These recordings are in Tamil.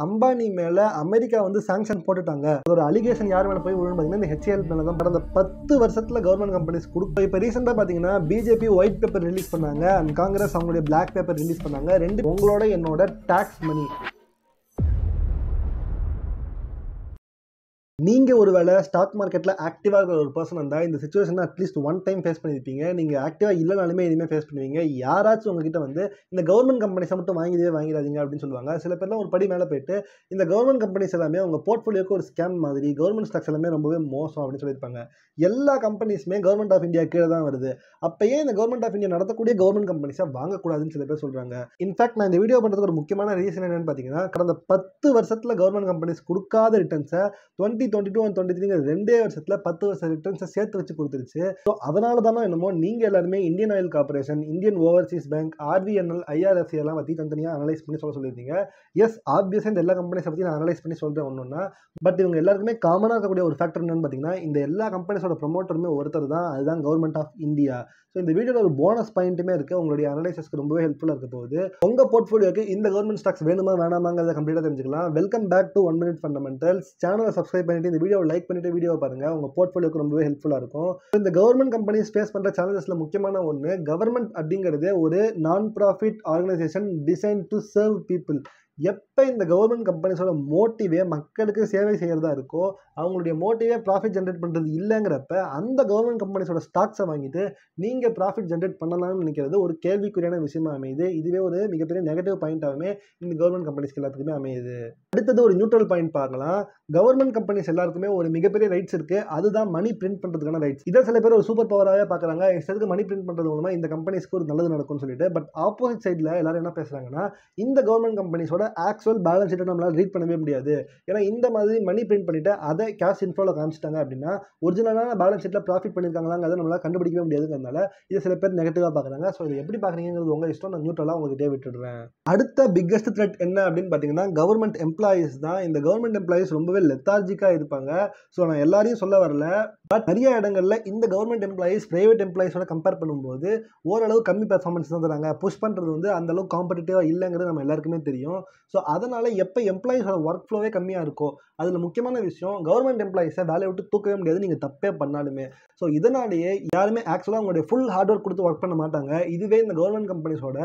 அம்பானி மேல அமெரிக்கா வந்து சாங்ஷன் போட்டுட்டாங்க. ஒரு அலிகேஷன் யார் மேல போய் விழுன்னு பாத்தீங்கன்னா இந்த HCL மேல தான். கடந்த 10 வருஷத்துல கவர்மெண்ட் கம்பெனிஸ் கொடுக்கும். இப்ப ரீசெண்டா பாத்தீங்கன்னா பிஜேபி ஒயிட் பேப்பர் ரிலீஸ் பண்ணாங்க அண்ட் காங்கிரஸ் அவங்களுடைய பிளாக் பேப்பர் ரிலீஸ் பண்ணாங்க. ரெண்டு உங்களோட என்னோட டாக்ஸ் மணி. நீங்க ஒருவேளை ஸ்டாக் மார்க்கெட்ல ஆக்டிவா இருக்கிற ஒரு பர்சன் இருந்தா இந்த சிச்சுவேஷனை அட்லீஸ்ட் ஒன் டைம் ஃபேஸ் பண்ணிருப்பீங்க. நீங்க ஆக்டிவா இல்லைனாலுமே இனிமே ஃபேஸ் பண்ணுவீங்க. யாராச்சும் உங்ககிட்ட வந்து இந்த கவர்மெண்ட் கம்பெனிஸை மட்டும் வாங்கிடாதீங்க அப்படின்னு சொல்லுவாங்க. சில பேர்லாம் ஒரு படி மேலே போயிட்டு இந்த கவர்மெண்ட் கம்பெனிஸ் எல்லாமே உங்க போர்ட்ஃபோலியோக்கு ஒரு ஸ்கேம் மாதிரி, கவர்மெண்ட் ஸ்டாக்ஸ் எல்லாமே ரொம்பவே மோசம் அப்படின்னு சொல்லியிருப்பாங்க. எல்லா கம்பெனிஸுமே கவர்மெண்ட் ஆஃப் இந்தியா கீழே தான் வருது. அப்பயே இந்த கவர்மெண்ட் ஆஃப் இந்தியா நடத்தக்கூடிய கவர்மெண்ட் கம்பெனிஸை வாங்கக்கூடாதுன்னு சில பேர் சொல்றாங்க. இன்ஃபேக்ட் நான் இந்த வீடியோ பண்றதுக்கு ஒரு முக்கியமான ரீசன் என்னன்னு பாத்தீங்கன்னா, கடந்த 10 வருஷத்துல கவர்மெண்ட் கம்பெனிஸ் கொடுக்காத ரிட்டர்ன்ஸை 2022 and 2023 2 வருஷத்துல 10 வருஷம் ரிட்டர்ன்ஸை சேர்த்து வச்சு கொடுத்துருச்சு. ஸோ அதனால தானே என்னமோ நீங்க எல்லாருமே Indian oil corporation, Indian Overseas bank, RVNL, IRFC எல்லாம் பத்தி தனித்தனியாக அனலைஸ் பண்ணி சொல்லியிருந்தீங்க. எஸ், ஆப்வியஸாக இந்த எல்லா கம்பெனிஸை பற்றி நான் அனலைஸ் பண்ணி சொல்றேன் ஒன்றுன்னா. பட் இவங்க எல்லாருக்குமே காமனாக இருக்கக்கூடிய ஒரு ஃபேக்டர் என்னன்னு பார்த்தீங்கன்னா, இந்த எல்லா கம்பெனிஸோட ப்ரொமோட்டருமே ஒருத்தர் தான், அதுதான் கவர்மெண்ட் ஆஃப் இந்தியா. ஸோ இந்த வீடியோவில் ஒரு போனஸ் பாயிண்ட்டுமே இருக்குது. உங்களுடைய அனலைசிஸ்க்கு ரொம்பவே ஹெல்ப்ஃபுல்லாக இருக்க போகுது. உங்கள் போர்ட்ஃபோலியோக்கு இந்த கவர்மெண்ட் ஸ்டாக்ஸ் வேணுமா வேணாமாங்கிறத கம்ப்ளீட்டாக தெரிஞ்சுக்கலாம். Welcome back to 1 Minute Fundamentals. சேனலை சப்ஸ்கிரைப் பண்ணிட்டு இந்த வீடியோவை லைக் பண்ணிட்டு வீடியோவை பாருங்க. உங்கள் போர்ட்ஃபோலியோக்கு ரொம்பவே ஹெல்ப்ஃபுல்லாக இருக்கும். இந்த கவர்மெண்ட் கம்பெனிஸ் ஃபேஸ் பண்ணுற சேலஞ்சஸ்ல முக்கியமான ஒன்று, கவர்மெண்ட் அப்படிங்கிறது ஒரு நான் profit organisation design to serve people. எப்போ இந்த கவர்மெண்ட் கம்பெனிஸோட மோட்டிவே மக்களுக்கு சேவை செய்கிறதா இருக்கோ, அவங்களுடைய மோட்டிவே ப்ராஃபிட் ஜென்ரேட் பண்ணுறது இல்லைங்கிறப்ப அந்த கவர்மெண்ட் கம்பெனிஸோட ஸ்டாக்ஸை வாங்கிட்டு நீங்கள் ப்ராஃபிட் ஜென்ரேட் பண்ணலாம்னு நினைக்கிறது ஒரு கேள்விக்குறியான விஷயமா அமையுது. இதுவே ஒரு மிகப்பெரிய நெகட்டிவ் பாயிண்டாகவே இந்த கவர்மெண்ட் கம்பெனிஸ்க்கு எல்லாத்துக்குமே அமையுது. அடுத்தது ஒரு நியூட்ரல் பாயிண்ட் பார்க்கலாம். கவர்மெண்ட் கம்பெனிஸ் எல்லாருக்குமே ஒரு மிகப்பெரிய ரைட்ஸ் இருக்குது. அதுதான் மணி பிரிண்ட் பண்ணுறதுக்கான ரைட்ஸ். இதை சில பேர் ஒரு சூப்பர் பவராகவே பார்க்குறாங்க. இஷ்டத்துக்கு மணி பிரிண்ட் பண்ணுறது மூலமாக இந்த கம்பெனிஸ்க்கு ஒரு நல்லது நடக்கும்னு சொல்லிட்டு. பட் ஆப்போசிட் சைடில் எல்லாரும் என்ன பேசுகிறாங்கன்னா, இந்த கவர்மெண்ட் கம்பெனிஸோட ஆக்சுவல் பேலன்ஸ் ஷீட்டை நம்மளால் ரீட் பண்ணவே முடியாது. ஏன்னா இந்த மாதிரி மணி பிரிண்ட் பண்ணிட்டு அதை கேஷ் இன்ஃப்ளோவில் காமிச்சிட்டாங்க அப்படின்னா ஒரிஜினலான பேலன்ஸ் ஷீட்டில் ப்ராஃபிட் பண்ணியிருக்காங்களாங்கிறத நம்மளால் கண்டுபிடிக்கவே முடியாதுங்கிறதுனால இதை சில பேர் நெகட்டிவாக பார்க்குறாங்க. ஸோ இதை எப்படி பார்க்குறீங்கிறது உங்கள் இஷ்டம். நான் நியூட்ரலாக உங்ககிட்டே விட்டுடுறேன். அடுத்த பிக்கஸ்ட் த்ரெட் என்ன அப்படின்னு பார்த்தீங்கன்னா, கவர்மெண்ட் எம்ப்ளாயீஸ் தான். இந்த கவர்மெண்ட் எம்ப்ளாயீஸ் ரொம்பவே லெத்தார்ஜிக்காக இருப்பாங்க. ஸோ நான் எல்லாரையும் சொல்ல வரல. பட் நிறைய இடங்கள்ல இந்த கவர்மெண்ட் எம்ப்ளாயீஸ் பிரைவேட் எம்ப்ளாயீஸோட கம்பேர் பண்ணும்போது ஓரளவு கம்மி பெர்ஃபார்மன்ஸ் தான் தராங்க. புஷ் பண்ணுறது வந்து அந்த அளவுக்கு காம்படிட்டிவாக இல்லைங்கிறது நம்ம எல்லாருக்குமே தெரியும். ஸோ அதனால எப்போ எம்ப்ளாயீஸோட ஒர்க் ஃப்ளோவே கம்மியாக இருக்கோ, அதில் முக்கியமான விஷயம் கவர்மெண்ட் எம்ப்ளாயீஸை வேலையை விட்டு தூக்கவே முடியாது நீங்கள் தப்பே பண்ணாலுமே. ஸோ இதனாலேயே யாருமே ஆக்சுவலாக உங்களுடைய ஃபுல் ஹார்ட் ஒர்க் கொடுத்து ஒர்க் பண்ண மாட்டாங்க. இதுவே இந்த கவர்மெண்ட் கம்பெனிஸோட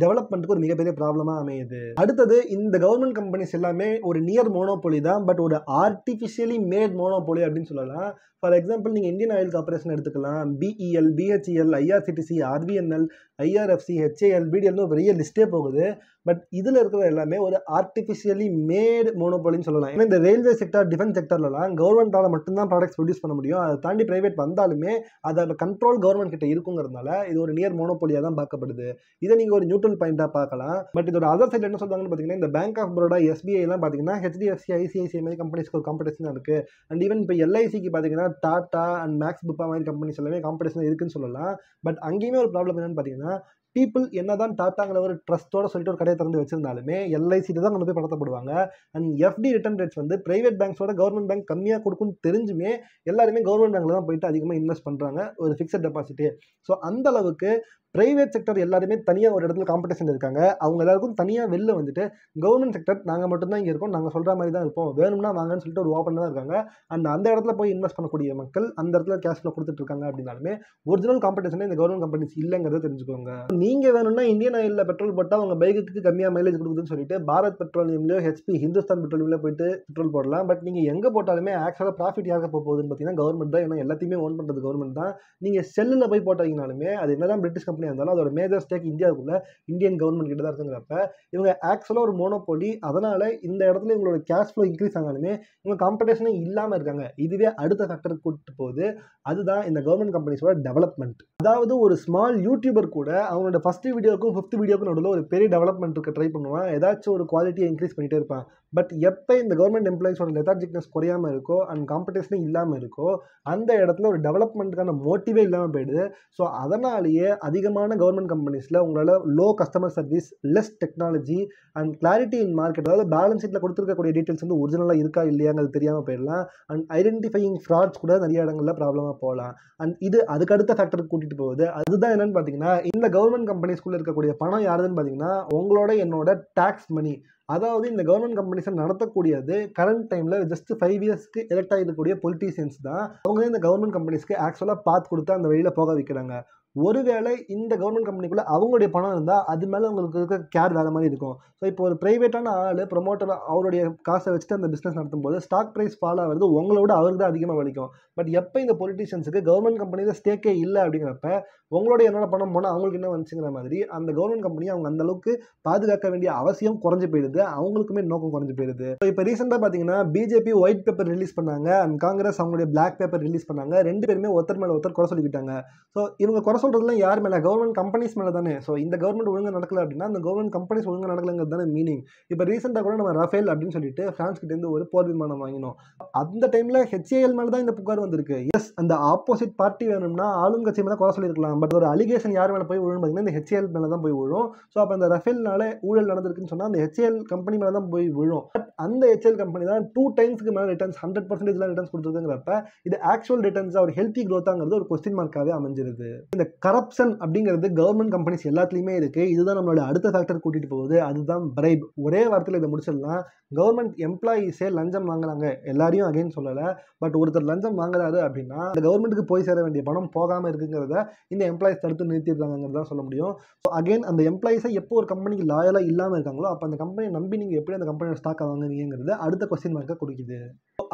டெவலப்மெண்ட்டுக்கு ஒரு மிகப்பெரிய ப்ராப்ளமாக அமையுது. அடுத்தது, இந்த கவர்மெண்ட் கம்பெனிஸ் எல்லாமே ஒரு நியர் மோனோபோலி தான். பட் ஒரு ஆர்டிஃபிஷியலி மேட் மோனோபோலி அப்படின்னு சொல்லலாம். ஃபார் எக்ஸாம்பிள் நீங்கள் இந்தியன் ஆயில் கார்பரேஷன் எடுத்துக்கலாம். BEL, BHEL, IRCTC, RVNL, IRFC, HAL, BDL ஒரு பெரிய லிஸ்ட்டே போகுது. பட் இதில் இருக்கிற எல்லாமே ஒரு ஆர்டிஃபிஷியலி மேட் மோனோபோலின்னு சொல்லலாம். ஏன்னா இந்த ரயில்வே செக்டர், டிஃபென்ஸ் செக்டர்லாம் கவர்மெண்டால் மட்டும்தான் ப்ராடக்ட்ஸ் ப்ரொடியூஸ் பண்ண முடியும். அதை தாண்டி பிரைவேட் வந்தாலுமே அதோட கண்ட்ரோல் கவர்மெண்ட் கிட்ட இருக்குங்கிறதுனால இது ஒரு நியர் மோனோபோலியாக தான் பார்க்கப்படுது. இதை நீங்கள் ஒரு நியூட்ரல் பாயிண்டாக பார்க்கலாம். பட் இதோட அதர் சைடில் என்ன சொல்றாங்கன்னு பார்த்தீங்கன்னா, இந்த பேங்க் ஆஃப் பரோடா, SBI எல்லாம் பார்த்தீங்கன்னா HDFC, ICICI மாதிரி கம்பெனிஸ்க்கு ஒரு காம்படிஷன் இருக்குது. அண்ட் ஈவன் இப்போ LICக்கு பார்த்தீங்கன்னா டாடா அண்ட் மேக்ஸ் புப்பா மாதிரி கம்பெனிஸ் எல்லாமே காம்படிஷன் இருக்குன்னு சொல்லலாம். பட் அங்கேயுமே ஒரு ப்ராப்ளம் என்னன்னு பார்த்தீங்கன்னா, பீப்புள் என்னதான் டாட்டாங்கிற ஒரு ட்ரஸ்ட்டோட சொல்லிட்டு ஒரு கடையை திறந்து வச்சிருந்தாலுமே LICட்டு தான் கொண்டு போய் படத்தப்படுவாங்க. அண்ட் FD ரிட்டர்ன் ரேட்ஸ் வந்து பிரைவேட் பேங்க்ஸோட கவர்மெண்ட் பேங்க் கம்மியாக கொடுக்குன்னு தெரிஞ்சுமே எல்லாருமே கவர்மெண்ட் பேங்க்ல தான் போயிட்டு அதிகமாக இன்வெஸ்ட் பண்ணுறாங்க, ஒரு ஃபிக்ஸட் டெபாசிட்டு. ஸோ அந்த அளவுக்கு பிரைவேட் செக்டர் எல்லாருமே தனியாக ஒரு இடத்துல காம்படிஷன் இருக்காங்க. அவங்க எல்லாருக்கும் தனியாக வெளில வந்துட்டு கவர்மெண்ட் செக்டர் நாங்கள் மட்டும்தான் இங்கே இருக்கோம், நாங்கள் சொல்கிற மாதிரி தான் இருப்போம், வேணும்னா வாங்கன்னு சொல்லிட்டு ஒரு ஓப்பன் தான் இருக்காங்க. அண்ட் அந்த இடத்துல போய் இன்வெஸ்ட் பண்ணக்கூடிய மக்கள் அந்த இடத்துல கேஷ் ஃப்ளோ கொடுத்துட்டு இருக்காங்க. அப்படின்னாலுமே ஒரிஜினல் காம்படிஷனே இந்த கவர்மெண்ட் கம்பெனிஸ் இல்லைங்கிறத தெரிஞ்சுக்கோங்க. நீங்கள் வேணும்னா இந்தியன் ஆயிலில் பெட்ரோல் போட்டால் உங்கள் பைக்குக்கு கம்மியாக மைலேஜ் கொடுக்குதுன்னு சொல்லிட்டு பாரத் பெட்ரோலியம்லையோ HP, ஹிந்துஸ்தான் பெட்ரோலியமில் போயிட்டு பெட்ரோல் போடலாம். பட் நீங்கள் எங்கே போட்டாலுமே ஆக்சுவலாக ப்ராஃபிட் யாருக்கு போகுதுன்னு பார்த்தீங்கன்னா கவர்மெண்ட் தான். ஏன்னா எல்லாத்தையுமே ஓன் பண்ணுறது கவர்மெண்ட் தான். நீங்கள் செல்லில் போய் போட்டீங்கனாலுமே அது என்னதான் பிரிட்டிஷ் கம்பெனியாக இருந்தாலும் அதோட மேஜர் ஸ்டேக் இந்தியாவுக்குள்ள இந்தியன் கவர்மெண்ட் கிட்ட தான் இருக்குங்கிறப்ப இவங்க ஆக்சுவலாக ஒரு மோனோபோலி. அதனால இந்த இடத்துல இவங்களோட கேஷ் ஃப்ளோ இன்க்ரீஸ் ஆனாலுமே இவங்க காம்படிஷனே இல்லாமல் இருக்காங்க. இதுவே அடுத்த ஃபேக்டருக்கு கூட்டிட்டு போகுது. அதுதான் இந்த கவர்மெண்ட் கம்பெனிஸோட டெவலப்மெண்ட். அதாவது ஒரு ஸ்மால் யூடியூபர் கூட அவங்களோட ஃபர்ஸ்ட் வீடியோக்கும் 5th வீடியோக்கும் நடுவில் ஒரு பெரிய டெவலப்மெண்ட் இருக்க ட்ரை பண்ணுவான். ஏதாச்சும் ஒரு குவாலிட்டியை இன்க்ரீஸ் பண்ணிட்டே இருப்பான். பட் எப்போ இந்த கவர்மெண்ட் எம்ப்ளாயிஸோட லெத்தார்ஜிக்னஸ் குறையாமல் இருக்கோ அண்ட் காம்படிஷனே இல்லாமல் இருக்கோ அந்த இடத்துல ஒரு டெவலப்மெண்ட்டுக்கான மோட்டிவே இல்லாமல் போயிடுது. ஸோ அதனாலேயே அதிக அதிகமான கவர்மெண்ட் கம்பெனிஸில் உங்களால் low customer service, less technology and clarity in market, அதாவது பேலன்ஸ் ஷீட்டில் கொடுத்துருக்கக்கூடிய டீட்டெயில்ஸ் வந்து ஒரிஜினலாக இருக்கா இல்லையாங்கிறது தெரியாமல் போயிடலாம். அண்ட் ஐடென்டிஃபையிங் ஃப்ராட்ஸ் கூட நிறைய இடங்களில் ப்ராப்ளமாக போகலாம். அண்ட் இது அதுக்கு அடுத்த ஃபேக்டருக்கு கூட்டிகிட்டு போகுது. அதுதான் என்னன்னு பார்த்தீங்கன்னா, இந்த கவர்மெண்ட் கம்பெனிஸ்குள்ளே இருக்கக்கூடிய பணம் யாருன்னு பார்த்தீங்கன்னா உங்களோட என்னோட டேக்ஸ் மணி. அதாவது இந்த கவர்மெண்ட் கம்பெனிஸை நடத்தக்கூடியது கரண்ட் டைமில் ஜஸ்ட் 5 இயர்ஸ்க்கு எலெக்ட் ஆகிருக்கக்கூடிய பொலிட்டீஷியன்ஸ் தான். அவங்க இந்த கவர்மெண்ட் கம்பெனிஸ்க்கு ஆக்சுவலாக பார்த்து கொடுத்து அந்த வழியில் போக வைக்கிறாங்க. ஒருவேளை இந்த கவர்மெண்ட் கம்பெனிக்குள்ளே அவங்களுடைய பணம் இருந்தால் அது மேலே உங்களுக்கு இருக்க கேர் வேறு மாதிரி இருக்கும். ஸோ இப்போ ஒரு ப்ரைவேட்டான ஆள் ப்ரொமோட்டர் அவருடைய காசை வச்சுட்டு அந்த பிஸ்னஸ் நடத்தும் போது ஸ்டாக் ப்ரைஸ் ஃபால் ஆகிறது உங்களோட அவருக்கு தான் அதிகமாக வலிக்கும். பட் எப்போ இந்த பொலிட்டிஷியன்ஸுக்கு கவர்மெண்ட் கம்பெனியில் ஸ்டேக்கே இல்லை அப்படிங்கிறப்ப உங்களோட என்னோட பணம் போனால் அவங்களுக்கு என்ன வந்துச்சுங்கிற மாதிரி அந்த கவர்மெண்ட் கம்பெனியை அவங்க அந்தளவுக்கு பாதுகாக்க வேண்டிய அவசியம் குறைஞ்சி போயிடுது, அவங்களுக்குமே நோக்கம் குறைஞ்சி போயிடுது. ஸோ இப்போ ரீசெண்டாக பார்த்தீங்கன்னா பிஜேபி ஒயிட் பேப்பர் ரிலீஸ் பண்ணாங்க அண்ட் காங்கிரஸ் அவங்களுடைய பிளாக் பேப்பர் ரிலீஸ் பண்ணாங்க. 2 பேருமே ஒருத்தர் மேலே ஒருத்தர் குறை சொல்லிக்கிட்டாங்க. ஸோ இவங்க குறை சொல்கிறதுலாம் யார் மேலே? கவர்மெண்ட் கம்பெனிஸ் மேலே தானே. ஸோ இந்த கவர்மெண்ட் ஒழுங்காக நடக்கல அப்படின்னா அந்த கவர்மெண்ட் கம்பெனிஸ் ஒழுங்காக நடக்கலங்கிறது தானே மீனிங். இப்போ ரீசெண்டாக கூட நம்ம ரஃபேல் அப்படின்னு சொல்லிட்டு ஃப்ரான்ஸ் கிட்டேருந்து ஒரு போர் விமானம் வாங்கினோம். அந்த டைமில் HAL மேலே தான் இந்த புகார் வந்திருக்கு. எஸ், அந்த ஆப்போசிட் பார்ட்டி வேணும்னா ஆளுங்கட்சி மேலே குறை சொல்லியிருக்கலாம். பட் ஒரு அலிகேஷன் யார் மேலே போய் விழும் பார்த்தீங்கன்னா இந்த HAL மேலே தான் போய் விழும். ஸோ அப்போ அந்த ரஃபேல்னால ஊழல் நடந்திருக்குன்னு சொன்னால் அந்த HAL கம்பெனி மேலே தான் போய் விழும். பட் அந்த HAL கம்பெனி தான் 2 டைம்ஸ்க்கு மேலே ரிட்டர்ன்ஸ் 100% ரிட்டர்ன்ஸ் கொடுத்துருக்குங்கிறப்ப இது ஆக்சுவல் ரிட்டர்ன்ஸாக ஒரு ஹெல்த்தி க்ரோத்தாங்கிறது ஒரு கொஸ்டின் மார்க்காகவே அமைஞ்சிருது. இந்த கரப்ஷன் அப்படிங்கிறது கவர்மெண்ட் கம்பெனிஸ் எல்லாத்துலேயுமே இருக்குது. இதுதான் நம்மளோட அடுத்த ஃபேக்டர் கூட்டிகிட்டு போகுது. அதுதான் பிரைப். ஒரே வார்த்தையில் இதை முடிச்சிடலாம். கவர்மெண்ட் எம்ப்ளாயீஸே லஞ்சம் வாங்குறாங்க, எல்லாரையும் அகைன் சொல்லலை. பட் ஒருத்தர் லஞ்சம் வாங்குறாரு அப்படின்னா இந்த கவர்மெண்ட்டுக்கு போய் சேர வேண்டிய பணம் போகாமல் இருக்குங்கிறத இந்த எம்ப்ளாயிஸ் தடுத்து நிறுத்திடுறாங்கிறது தான் சொல்ல முடியும். ஸோ அகைன் அந்த எம்ப்ளாயிஸை எப்போ ஒரு கம்பெனிக்கு லாயலாக இல்லாமல் இருக்காங்களோ அப்போ அந்த கம்பெனியை நம்பி நீங்கள் எப்படி அந்த கம்பெனியோட ஸ்டாக்கை வாங்குவீங்கிறது அடுத்த கொஸ்டின் மார்க்கை கொடுக்குது.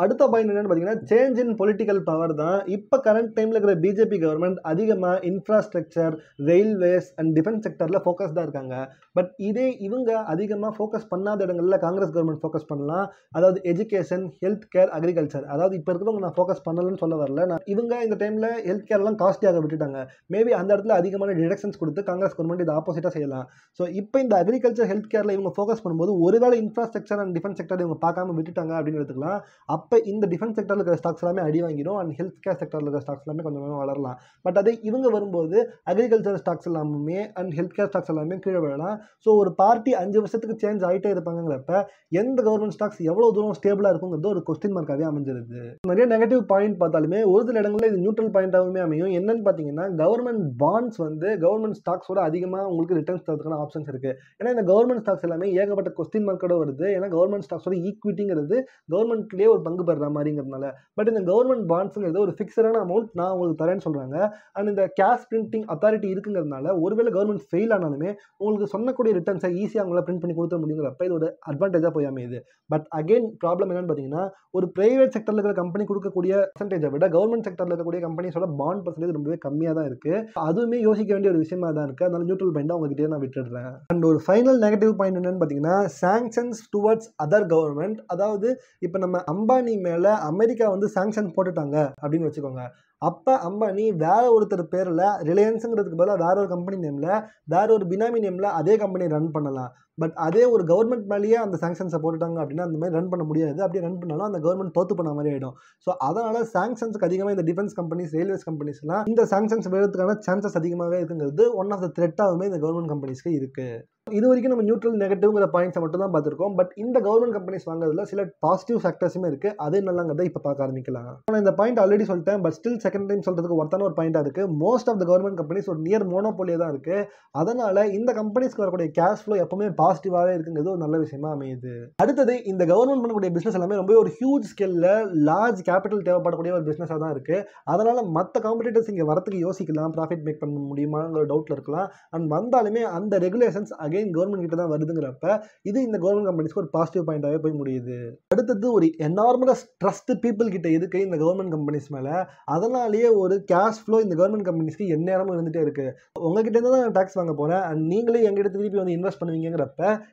அடுத்த பாயிண்ட் என்னன்னு பார்த்தீங்கன்னா சேஞ்ச் இன் பொலிட்டிக்கல் பவர் தான். இப்போ கரண்ட் டைமில் இருக்கிற பிஜேபி கவர்மெண்ட் அதிகமாக இன்ஃப்ராஸ்ட்ரக்சர், ரயில்வேஸ் அண்ட் டிஃபென்ஸ் செக்டரில் ஃபோக்கஸ்டாக இருக்காங்க. பட் இதே இவங்க அதிகமாக ஃபோக்கஸ் பண்ணாத இடங்களில் காங்கிரஸ் கவர்மெண்ட் ஃபோக்கஸ் பண்ணலாம். அதாவது எஜுகேஷன், ஹெல்த் கேர், அக்ரிகல்ச்சர். அதாவது இப்போ இருக்கிறவங்க நான் ஃபோக்கஸ் பண்ணலன்னு சொல்ல வரல. இவங்க இந்த டைமில் ஹெல்த் கேர்லாம் காஸ்ட்லியாக விட்டுட்டாங்க. மேபி அந்த இடத்துல அதிகமான டிடக்ஷன்ஸ் கொடுத்து காங்கிரஸ் கவர்மெண்ட் இது ஆப்போசிட்டாக செய்யலாம். ஸோ இப்போ இந்த அக்ரிகல்ச்சர், ஹெல்த் கேரில் இவங்க ஃபோக்கஸ் பண்ணும்போது ஒருவேளை இன்ஃப்ராஸ்ட்ரக்சர் அண்ட் டிஃபென்ஸ் செக்டர் இவங்க பார்க்காம விட்டுட்டாங்க அப்படின்னு எடுத்துக்கலாம். அப்போ இந்த டிஃபென்ஸ் செக்டரில் இருக்கிற ஸ்டாக்ஸ் எல்லாமே அடி வாங்கிடும் அண்ட் ஹெல்த் கேர் செக்டரில் இருக்கிற ஸ்டாக்ஸ் எல்லாமே கொஞ்சம் வளரலாம். பட் அதே இவங்க வரும்போது அக்ரிகல்ச்சர் ஸ்டாக்ஸ் எல்லாமே அண்ட் ஹெல்த் கேர் ஸ்டாக்ஸ் எல்லாமே கீழே விழலாம். ஸோ ஒரு பார்ட்டி 5 வருஷத்துக்கு சேஞ்ச் ஆகிட்டே இருப்பாங்கிறப்ப எந்த கவர்மெண்ட் ஸ்டாக்ஸ் எவ்வளோ தூரம் ஸ்டேபிளாக இருக்குங்கிறது ஒரு கொஸ்டின் மார்க்காகவே அமைஞ்சிருது. நிறைய நெகட்டிவ் பாயிண்ட் பார்த்தாலுமே ஒரு சில இடங்களில் இது நியூட்ரல் பாயிண்டாகவுமே அமையும். என்னன்னு பார்த்தீங்கன்னா கவர்மெண்ட் பாண்ட்ஸ் வந்து கவர்மெண்ட் ஸ்டாக்ஸோட அதிகமாக உங்களுக்கு ரிட்டர்ன்ஸ் தரதுக்கான ஆப்ஷன்ஸ் இருக்குது. ஏன்னா இந்த கவர்மெண்ட் ஸ்டாக்ஸ் எல்லாமே ஏகப்பட்ட கொஸ்டின் மார்க்கோட வருது. ஏன்னா கவர்மெண்ட் ஸ்டாக்ஸோட ஈக்விட்டிங்கிறது கவர்மெண்ட்லேயே ஒரு பங்கு பெறுற மாதிரிங்கிறதுனால. பட் இந்த கவர்மெண்ட் பாண்ட்ஸுங்கிறது ஒரு ஃபிக்ஸடான அமௌண்ட் நான் உங்களுக்கு தரேன்னு சொல்கிறாங்க. அண்ட் இந்த கேஷ் பிரிண்டிங் அத்தாரிட்டி இருக்குங்கிறதுனால ஒருவேளை கவர்மெண்ட் ஃபெயில் ஆனாலுமே உங்களுக்கு சொன்னக்கூடிய ரிட்டர்ன்ஸை ஈஸியாக அவங்களால பிரிண்ட் பண்ணி கொடுத்த முடியுங்கிறப்ப இது ஒரு அட்வான்டேஜாக போய் அமையுது. பட் அகைன் ப்ராப்ளம் என்னன்னு பார்த்தீங்கன்னா ஒரு பிரைவேட் செக்டரில் இருக்கிற கம்பெனி கொடுக்கக்கூடிய பர்சன்டேஜை விட கவர்மெண்ட் செக்டரில் இருக்கக்கூடிய கம்பெனிஸோட பாண்ட் பர்சன்டேஜ் ரொம்பவே கம்மியாக தான் இருக்குது. அதுவுமே யோசிக்க வேண்டிய ஒரு விஷயமா தான் இருக்குது. அதனால நியூட்ரல் பாயிண்ட் உங்ககிட்டே நான் விட்டுடுறேன். அண்ட் ஒரு ஃபைனல் நெகட்டிவ் பாயிண்ட் என்னன்னு பார்த்தீங்கன்னா சாங்ஷன்ஸ் டுவர்ட்ஸ் அதர் கவர்மெண்ட். அதாவது இப்போ நம்ம அம்பானி மேலே அமெரிக்கா வந்து சாங்ஷன் போட்டுட்டாங்க அப்படின்னு வச்சுக்கோங்க. அப்போ அம்பானி வேற ஒருத்தர் பேரில் ரிலையன்ஸுங்கிறதுக்கு பதிலாக வேற ஒரு கம்பெனி நேமில் வேற ஒரு பினாமி நேமில் அதே கம்பெனி ரன் பண்ணலாம். பட் அதே ஒரு கவர்மெண்ட் மேலேயே அந்த சாங்ஷன்ஸை போட்டுட்டாங்க அப்படின்னா அந்த மாதிரி ரன் பண்ண முடியாது. அப்படி ரன் பண்ணாலும் அந்த கவர்மெண்ட் தோத்து பண்ண மாதிரி ஆகிடும். ஸோ அதனால் சாங்ஷன்ஸுக்கு அதிகமாக இந்த டிஃபென்ஸ் கம்பெனிஸ், ரயில்வேஸ் கம்பெனிஸ்லாம் இந்த சாங்ஷன்ஸ் விடுறதுக்கான சான்சஸ் அதிகமாகவே இருக்குங்கிறது ஒன் ஆஃப் த த்ரெட்டாகவுமே இந்த கவர்மெண்ட் கம்பெனிஸ்க்கு இருக்குது. இது வரைக்கும் நம்ம நியூட்ரல் நெகட்டிவ்ங்கிற பாயிண்ட்ஸை மட்டும் தான் பார்த்துருக்கோம். பட் இந்த கவர்மெண்ட் கம்பெனிஸ் வாங்குறதுல சில பாசிட்டிவ் ஃபேக்டர்ஸுமே இருக்குது. அது என்னங்கிறத இப்போ பார்க்க ஆரம்பிக்கலாம். நான் இந்த பாயிண்ட் ஆல்ரெடி சொல்லிட்டேன். பட் ஸ்டில் செகண்ட் டைம் சொல்கிறதுக்கு ஒருத்தான ஒரு பாயிண்டாக இருக்குது. Most of the government companies ஒரு நியர் மோனோபோலியாக தான் இருக்குது. அதனால் இந்த கம்பெனிஸ்க்கு வரக்கூடிய கேஷ் ஃப்ளோ எப்பவுமே பாசிட்டிவாகவே இருக்குங்கிறது ஒரு நல்ல விஷயமா அமையுது. அடுத்தது இந்த கவர்மெண்ட் பண்ணக்கூடிய பிஸ்னஸ் எல்லாமே ரொம்ப ஒரு ஹியூஜ் ஸ்கேலில் லார்ஜ் கேபிட்டல் தேவைப்படக்கூடிய ஒரு பிஸ்னஸாக தான் இருக்குது. அதனால் மற்ற காம்படிட்டர்ஸ் இங்கே வரத்துக்கு யோசிக்கலாம், ப்ராஃபிட் மேக் பண்ண முடியுமாங்கிற டவுட்டில் இருக்கலாம். அண்ட் வந்தாலுமே அந்த ரெகுலேஷன்ஸ் அகைன் கவர்மெண்ட் கிட்ட தான் வருதுங்கிறப்ப இது இந்த கவர்மெண்ட் கம்பெனிஸ்க்கு ஒரு பாசிட்டிவ் பாயிண்டாகவே போய் முடியுது. அடுத்தது ஒரு எனார்மஸ் ட்ரஸ்ட் பீப்புள் கிட்ட இருக்கு இந்த கவர்மெண்ட் கம்பெனிஸ் மேலே. அதனாலேயே ஒரு கேஷ் ஃப்ளோ இந்த கவர்மெண்ட் கம்பெனிஸ்க்கு எந்நேரமும் இருந்துகிட்டே இருக்குது. உங்ககிட்ட இருந்து தான் நான் டேக்ஸ் வாங்க போகிறேன் அண்ட் நீங்களே எங்கிட்ட திருப்பி வந்து இன்வெஸ்ட் பண்ணுவீங்கிறப்ப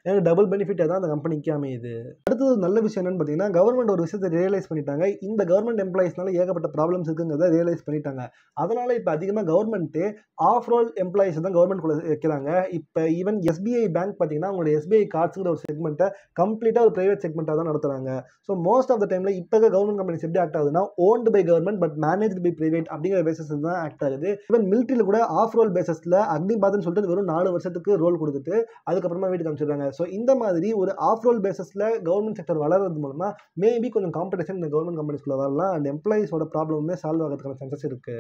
எனக்கு டபுள் பெனிஃபிட்டாக தான் அந்த கம்பெனிக்கு அமையுது. அடுத்தது நல்ல விஷயம் என்னன்னு பார்த்தீங்கன்னா கவர்மெண்ட் ஒரு விஷயத்தை ரியலைஸ் பண்ணிட்டாங்க. இந்த கவர்மெண்ட் எம்ப்ளாயிஸ்னால ஏகப்பட்ட ப்ராப்ளம்ஸ் இருக்குங்கிறத ரியலைஸ் பண்ணிட்டாங்க. அதனால் இப்போ அதிகமாக கவர்மெண்ட்டு ஆஃப் ரோல் எம்ப்ளாயிஸ் தான் கவர்மெண்ட்குள்ளே வைக்கிறாங்க. இப்போ ஈவன் SBI எஸ்பிஐ பேங்க் பார்த்தீங்கன்னா உங்களோட எஸ்பிஐ கார்ட்ஸுங்கிற ஒரு செக்மெண்ட்டை கம்ப்ளீட்டாக ஒரு பிரைவேட் செக்மெண்ட்டாக தான் நடத்துறாங்க. ஸோ மோஸ்ட் ஆஃப் த டைமில் இப்போ கவர்மெண்ட் கம்பெனிஸ் எப்படி ஆக்ட் ஆகுதுன்னா owned by government but managed by private அப்படிங்கிற பேசிஸ் தான் ஆக்ட் ஆகுது. ஈவன் மிலிட்ரியில் கூட ஆஃப் ரோல் பேசிஸில் அக்னிபாத்னு சொல்லிட்டு வெறும் 4 வருஷத்துக்கு ரோல் கொடுத்துட்டு அதுக்கப்புறமா வீட்டுக்கு அனுப்பிச்சிடுறாங்க. ஸோ இந்த மாதிரி ஒரு ஆஃப் ரோல் பேசிஸில் கவர்மெண்ட் செக்டர் வளர்றது மூலமா மேபி கொஞ்சம் காம்படிஷன் இந்த கவர்மெண்ட் கம்பெனிஸ்குள்ள வரலாம் அண்ட் எம்ப்ளாயிஸோட ப்ராப்ளமே சால்வ் ஆகிறதுக்கான சான்சஸ் இருக்கு.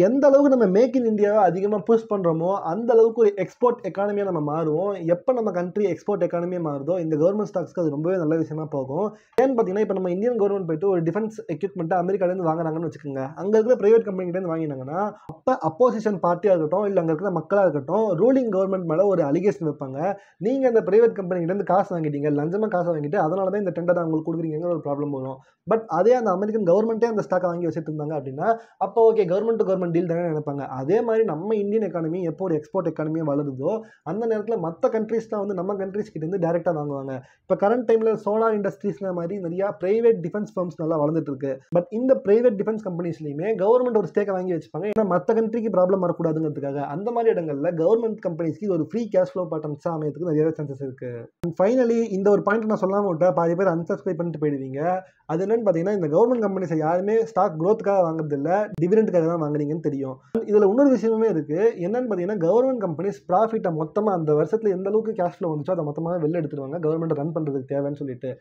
எந்த அளவுக்கு நம்ம மேக் இன் இந்தியாவை அதிகமாக புஷ் பண்ணுறோமோ அந்த அளவுக்கு ஒரு எக்ஸ்போர்ட் எக்கானமியாக நம்ம மாறுவோம். எப்போ நம்ம கண்ட்ரி எக்ஸ்போர்ட் எக்கானமியாக மாறுதோ இந்த கவர்மெண்ட் ஸ்டாக்ஸ்க்கு அது ரொம்பவே நல்ல விஷயமா போகும். ஏன்னு பார்த்தீங்கன்னா இப்போ நம்ம இந்தியன் கவர்மெண்ட் போயிட்டு ஒரு டிஃபென்ஸ் எக்யூப்மெண்ட்டை அமெரிக்காலேருந்து வாங்குறாங்கன்னு வச்சுக்கோங்க. அங்கே இருக்கிற பிரைவேட் கம்பெனிகிட்டேருந்து வாங்கினாங்கன்னா அப்போ அப்போசிஷன் பார்ட்டியாக இருக்கட்டும் இல்லை அங்கே இருக்கிற மக்களாக இருக்கட்டும் ரூலிங் கவர்மெண்ட் மேலே ஒரு அலிகேஷன் வைப்பாங்க. நீங்கள் அந்த பிரைவேட் கம்பெனிகிட்டேருந்து காசு வாங்கிட்டீங்க, லஞ்சமாக காசு வாங்கிட்டு அதனால தான் இந்த டெண்டர் உங்களுக்கு கொடுக்குறீங்கிற ஒரு ப்ராப்ளம் வரும். பட் அதே அந்த அமெரிக்கன் கவர்மெண்ட்டே அந்த ஸ்டாக்கை வாங்கி வச்சுட்டு இருந்தாங்க அப்படின்னா அப்போ okay government to government deal தானே நினைப்பாங்க. அதே மாதிரி நம்ம இந்தியன் எக்கானமி எப்போ ஒரு எக்ஸ்போர்ட் எக்கானமியாக வளருதோ அந்த நேரத்தில் மற்ற கண்ட்ரீஸ் தான் வந்து நம்ம கண்ட்ரீஸ் கிட்ட இருந்து டேரெக்டாக வாங்குவாங்க. இப்போ கரண்ட் டைமில் சோலார் இண்டஸ்ட்ரீஸ்ல மாதிரி நிறையா பிரைவேட் டிஃபென்ஸ் ஃபர்ம்ஸ் நல்லா வளர்ந்துட்டு இருக்கு. பட் இந்த பிரைவேட் டிஃபென்ஸ் கம்பெனிஸ்லையுமே கவர்மெண்ட் ஒரு ஸ்டேக்கை வாங்கி வச்சுப்பாங்க. ஏன்னா மற்ற கண்ட்ரிக்கு ப்ராப்ளம் வரக்கூடாதுங்கிறதுக்காக. அந்த மாதிரி இடங்களில் கவர்மெண்ட் கம்பெனிஸ்க்கு ஒரு ஃப்ரீ கேஷ் ஃப்ளோ பேட்டர்ன்ஸாக அமையதுக்கு நிறைய சான்சஸ் இருக்கு. ஃபைனலி இந்த ஒரு பாயிண்ட் நான் சொல்லாமல் விட்டா பாதி பேர் அன்சப்ஸ்கிரைப் பண்ணிட்டு போயிடுவீங்க. அது என்னன்னு பார்த்தீங்கன்னா இந்த கவர்மெண்ட் கம்பெனிஸை யாருமே ஸ்டாக் க்ரோத்துக்காக வாங்குறது இல்லை, டிவிடெண்டுக்காக தான் வாங்குறீங்கன்னு தெரியும். இதில் இன்னொரு விஷயமே இருக்குது. என்னன்னு பார்த்தீங்கன்னா கவர்மெண்ட் கம்பெனிஸ் ப்ராஃபிட்டை மொத்தமாக அந்த வருஷத்தில் எந்த அளவுக்கு கேஷ் ஃப்ளோ வந்துச்சோ அதை மொத்தமாக வெளில எடுத்துருவாங்க கவர்மெண்ட் ரன் பண்ணுறதுக்கு தேவைன்னு சொல்லிட்டு.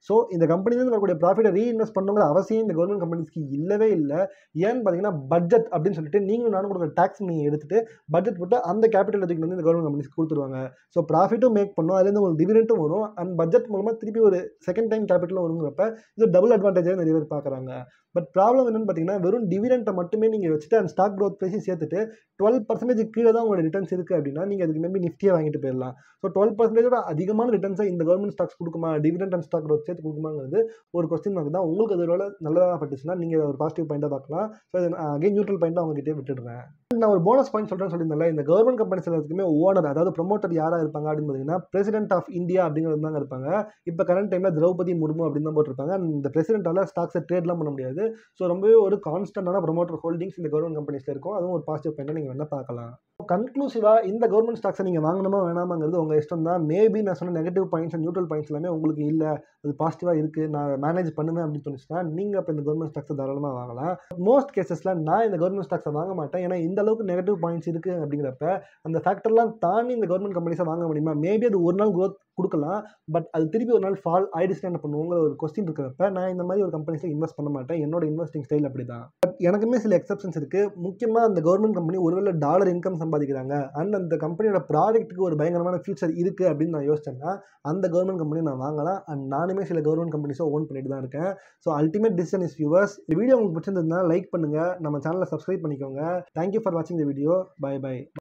ஸோ இந்த கம்பெனிலேருந்து வரக்கூடிய ப்ராஃபிட்டை ரீஇன்வெஸ்ட் பண்ணுங்கிற அவசியம் இந்த கவர்மெண்ட் கம்பெனிஸ்க்கு இல்லவே இல்லை. ஏன்னு பார்த்தீங்கன்னா பட்ஜெட் அப்படின்னு சொல்லிட்டு நீங்களும் நானும் கொடுக்குற டேக்ஸ் நீங்கள் எடுத்துட்டு பட்ஜெட் போட்டு அந்த கேபிட்டல் எடுத்துக்கிட்டு வந்து இந்த கவர்மெண்ட் கம்பெனிஸ்க்கு கொடுத்துருவாங்க. ஸோ ப்ராஃபிட்டும் மேக் பண்ணும், அதுலேருந்து உங்களுக்கு டிவிடெண்டும் வரும் அண்ட் பட்ஜெட் மூலமாக திருப்பி ஒரு செகண்ட் டைம் கேபிட்டலும் வருங்கிறப்ப இது டபுள் அட்வான்டேஜாக நிறைய பேர் பார்க்குறாங்க. பட் ப்ராப்ளம் என்னன்னு பார்த்தீங்கன்னா வெறும் டிவிடெண்ட்டை மட்டுமே நீங்கள் வச்சுட்டு அந்த ஸ்டாக் க்ரோத் ப்ரைஸையும் சேர்த்துட்டு 12% கீழே தான் உங்களோட ரிட்டர்ன்ஸ் இருக்குது அப்படின்னா நீங்கள் அதுக்கு மேபி நிஃப்டியாக வாங்கிட்டு போயிடலாம். ஸோ 12% அதிகமான ரிட்டர்ன்ஸை இந்த கவர்மெண்ட் ஸ்டாக்ஸ் கொடுக்குமா, டிவிடெண்ட் அண்ட் ஸ்டாக் க்ரோத் சேர்த்து கொடுக்குமாங்கிறது ஒரு கொஸ்டின் மார்க் தான். உங்களுக்கு அதோட நல்லதாக பட்டுச்சுன்னா நீங்கள் ஒரு பாசிட்டிவ் பாயிண்டாக பார்க்கலாம். ஸோ அகைன் நியூட்ரல் பாயிண்டாக அவங்ககிட்டே விட்டுடுறேன். நான் ஒரு போனஸ் பாயிண்ட் சொல்லியிருந்தேன். இந்த கவர்மெண்ட் கம்பெனிஸ் எல்லாத்துக்குமே ஓனர் அதாவது ப்ரொமோட்டர் யாராக இருப்பாங்க அப்படின்னு பார்த்தீங்கன்னா பிரசிடென்ட் ஆஃப் இந்தியா அப்படிங்கிறது தாங்க இருப்பாங்க. இப்போ கரண்ட் டைமில் திரௌபதி முர்மு அப்படின்னு தான் போட்டிருப்பாங்க. இந்த பிரசிடென்ட்டால் ஸ்டாக்ஸை ட்ரேட்லாம் பண்ண முடியாது. ஸோ ரொம்பவே ஒரு கான்ஸ்டன்டான ப்ரொமோட்டர் ஹோல்டிங்ஸ் இந்த கவர்மெண்ட் கம்பெனிஸில் இருக்கும். அதுவும் ஒரு பாசிட்டிவ் பாயிண்டாக நீங்கள் வேணால் பார்க்கலாம். கன்க்ளூசிவாக இந்த கவர்மெண்ட் ஸ்டாக்ஸை நீங்கள் வாங்கணுமா வேணாமாங்கிறது உங்கள் இஷ்டம் தான். மேபி நான் சொன்ன negative points and neutral points எல்லாமே உங்களுக்கு இல்லை, அது பாசிட்டிவாக இருக்குது, நான் மேனேஜ் பண்ணுவேன் அப்படின்னு தோணுச்சுன்னா நீங்கள் அப்போ இந்த கவர்மெண்ட் ஸ்டாக்ஸை தாராளமாக வாங்கலாம். மோஸ்ட் கேசஸில் நான் இந்த கவர்மெண்ட் ஸ்டாக்ஸை வாங்க மாட்டேன். ஏன்னா இந்த அளவுக்கு நெகட்டிவ் பாயிண்ட்ஸ் இருக்குது அப்படிங்கிறப்ப அந்த ஃபேக்டர்லாம் தாண்டி இந்த கவர்மெண்ட் கம்பெனிஸை வாங்க முடியுமா? மேபி அது ஒரு நாள் க்ரோத் கொடுக்கலாம், பட் அது திருப்பி ஒரு நாள் ஃபால் ஆயிடுச்சுன்னா என்ன பண்ணுவோங்கிற ஒரு கொஸ்டின் இருக்கிறப்ப நான் இந்த மாதிரி ஒரு கம்பெனிஸில் இன்வெஸ்ட் பண்ண மாட்டேன். என்னோட இன்வெஸ்டிங் ஸ்டைல் அப்படி தான். பட் எனக்குமே சில எக்ஸப்ஷன்ஸ் இருக்குது. முக்கியமாக அந்த கவர்மெண்ட் கம்பெனி ஒருவேளை டாலர் இன்கம் சம்பாதிக்கிறாங்க அண்ட் அந்த கம்பெனியோட ப்ராடக்ட்டுக்கு ஒரு பயங்கரமான ஃபியூச்சர் இருக்குது அப்படின்னு நான் யோசிச்சேன்னா அந்த கவர்மெண்ட் கம்பெனி நான் வாங்கலாம். அண்ட் நானுமே சில கவர்மெண்ட் கம்பெனிஸை ஓன் பண்ணிட்டு தான் இருக்கேன். So ultimate decision is yours. இந்த வீடியோ உங்களுக்கு பிடிச்சிருந்ததுன்னா லைக் பண்ணுங்கள், நம்ம சேனலை சப்ஸ்கிரைப் பண்ணிக்கோங்க. தேங்க்யூ ஃபார் வாட்சிங் த வீடியோ. By by.